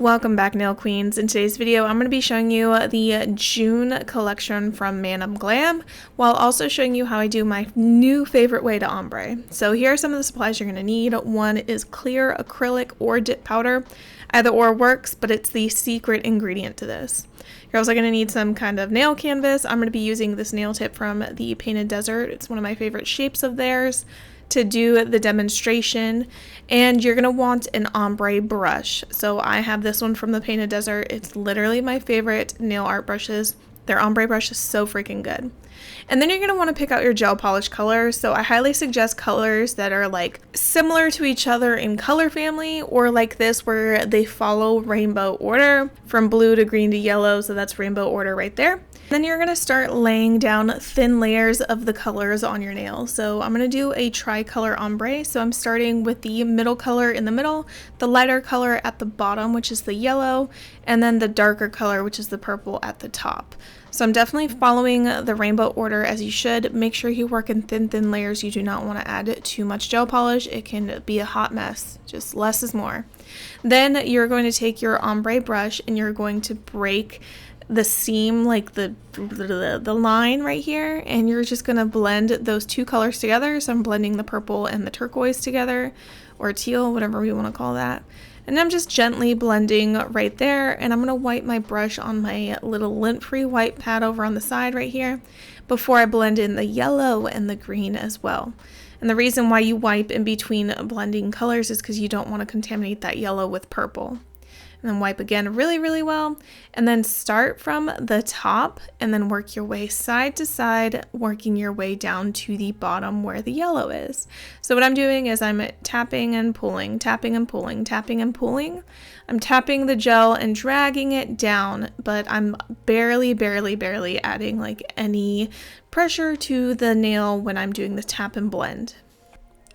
Welcome back, nail queens. In today's video I'm going to be showing you the June collection from Glam, while also showing you how I do my new favorite way to ombre. So here are some of the supplies you're going to need. One is clear acrylic or dip powder. Either or works, but it's the secret ingredient to this. You're also going to need some kind of nail canvas. I'm going to be using this nail tip from the Painted Desert. It's one of my favorite shapes of theirs to do the demonstration, and you're going to want an ombre brush. So I have this one from the Painted Desert. It's literally my favorite nail art brushes. Their ombre brush is so freaking good. And then you're going to want to pick out your gel polish colors. So I highly suggest colors that are like similar to each other in color family, or like this where they follow rainbow order from blue to green to yellow. So that's rainbow order right there. Then you're going to start laying down thin layers of the colors on your nails. So I'm going to do a tricolor ombre. So I'm starting with the middle color in the middle, the lighter color at the bottom, which is the yellow, and then the darker color, which is the purple at the top. So I'm definitely following the rainbow order as you should. Make sure you work in thin layers. You do not want to add too much gel polish. It can be a hot mess. Just less is more. Then you're going to take your ombre brush and you're going to break the seam, like the line right here, and you're just going to blend those two colors together. So I'm blending the purple and the turquoise together, or teal, whatever we want to call that. And I'm just gently blending right there, and I'm going to wipe my brush on my little lint-free wipe pad over on the side right here before I blend in the yellow and the green as well. And the reason why you wipe in between blending colors is because you don't want to contaminate that yellow with purple. And then wipe again really well, and then start from the top and then work your way side to side, working your way down to the bottom where the yellow is. So what I'm doing is I'm tapping and pulling, tapping and pulling, tapping and pulling. I'm tapping the gel and dragging it down, but I'm barely adding like any pressure to the nail when I'm doing the tap and blend.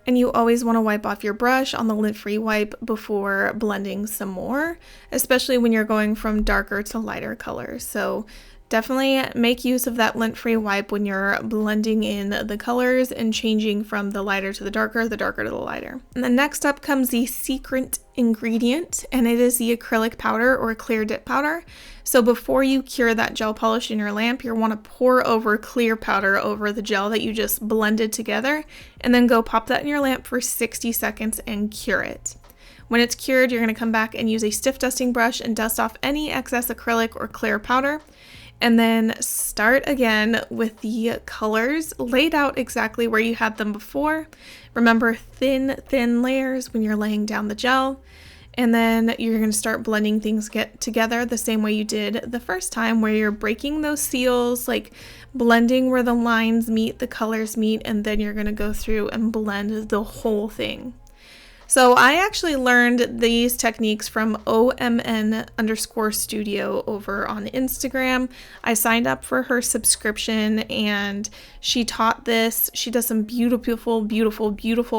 And you always want to wipe off your brush on the lint-free wipe before blending some more, especially when you're going from darker to lighter colors. So definitely make use of that lint-free wipe when you're blending in the colors and changing from the lighter to the darker to the lighter. And then next up comes the secret ingredient, and it is the acrylic powder or clear dip powder. So before you cure that gel polish in your lamp, you want to pour over clear powder over the gel that you just blended together, and then go pop that in your lamp for 60 seconds and cure it. When it's cured, you're going to come back and use a stiff dusting brush and dust off any excess acrylic or clear powder. And then start again with the colors laid out exactly where you had them before. Remember, thin layers when you're laying down the gel. And then you're going to start blending things together the same way you did the first time, where you're breaking those seals, like blending where the lines meet, the colors meet, and then you're going to go through and blend the whole thing. So I actually learned these techniques from OMN_studio over on Instagram. I signed up for her subscription and she taught this. She does some beautiful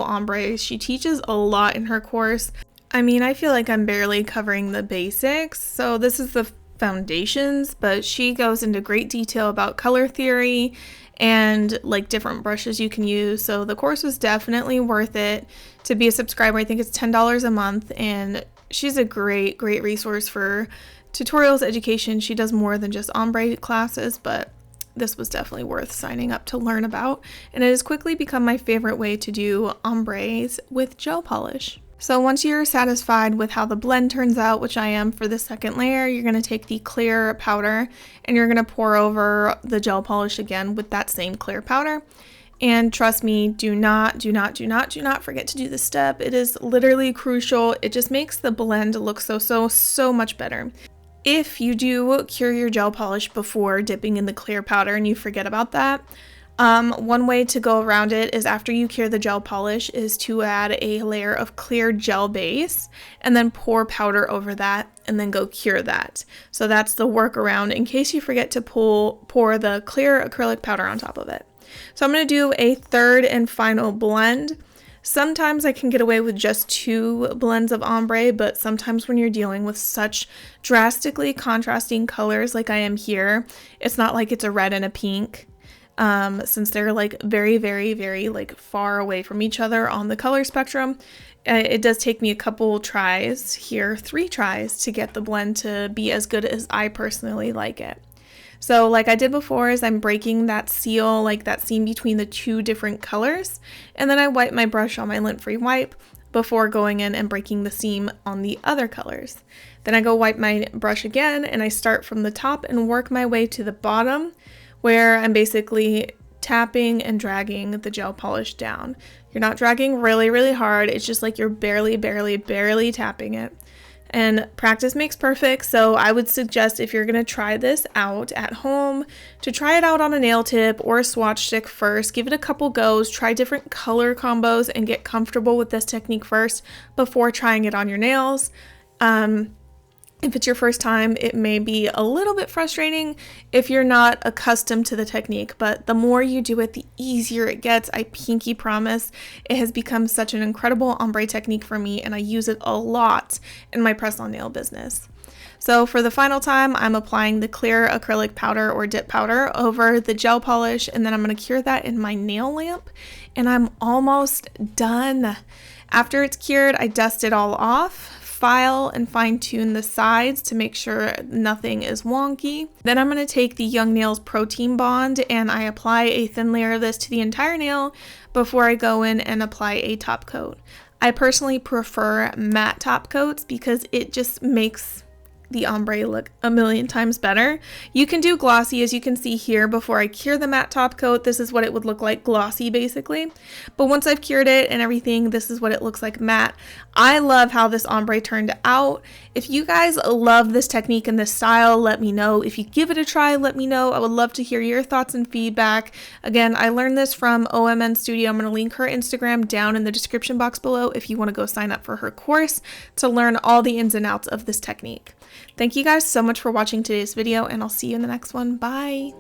ombres. She teaches a lot in her course. I mean, I feel like I'm barely covering the basics. So this is the foundations, but she goes into great detail about color theory and like different brushes you can use. So the course was definitely worth it. To be a subscriber, I think it's $10 a month, and she's a great resource for tutorials, education. She does more than just ombre classes, but this was definitely worth signing up to learn about, and it has quickly become my favorite way to do ombres with gel polish. So once you're satisfied with how the blend turns out, which I am for the second layer, you're going to take the clear powder and you're going to pour over the gel polish again with that same clear powder. And trust me, do not forget to do this step. It is literally crucial. It just makes the blend look so much better. If you do cure your gel polish before dipping in the clear powder and you forget about that, one way to go around it is after you cure the gel polish is to add a layer of clear gel base and then pour powder over that and then go cure that. So that's the workaround in case you forget to pour the clear acrylic powder on top of it. So I'm going to do a third and final blend. Sometimes I can get away with just 2 blends of ombre, but sometimes when you're dealing with such drastically contrasting colors like I am here, it's not like it's a red and a pink. since they're like very like far away from each other on the color spectrum. It does take me a couple tries here, 3 tries, to get the blend to be as good as I personally like it. So like I did before, is I'm breaking that seal, like that seam between the 2 different colors, and then I wipe my brush on my lint-free wipe before going in and breaking the seam on the other colors. Then I go wipe my brush again, and I start from the top and work my way to the bottom, where I'm basically tapping and dragging the gel polish down. You're not dragging really hard, it's just like you're barely tapping it. And practice makes perfect, so I would suggest, if you're going to try this out at home, to try it out on a nail tip or a swatch stick first. Give it a couple goes, try different color combos, and get comfortable with this technique first before trying it on your nails. If it's your first time, it may be a little bit frustrating if you're not accustomed to the technique, but the more you do it, the easier it gets. I pinky promise. It has become such an incredible ombre technique for me, and I use it a lot in my press-on nail business. So for the final time, I'm applying the clear acrylic powder or dip powder over the gel polish, and then I'm going to cure that in my nail lamp, and I'm almost done. After it's cured, I dust it all off, file and fine tune the sides to make sure nothing is wonky. Then I'm going to take the Young Nails Protein Bond and I apply a thin layer of this to the entire nail before I go in and apply a top coat. I personally prefer matte top coats because it just makes the ombre look a million times better. You can do glossy, as you can see here. Before I cure the matte top coat, this is what it would look like glossy basically, but once I've cured it and everything, this is what it looks like matte. I love how this ombre turned out. If you guys love this technique and this style, let me know. If you give it a try, let me know. I would love to hear your thoughts and feedback. Again, I learned this from OMN Studio. I'm going to link her Instagram down in the description box below if you want to go sign up for her course to learn all the ins and outs of this technique. Thank you guys so much for watching today's video, and I'll see you in the next one. Bye!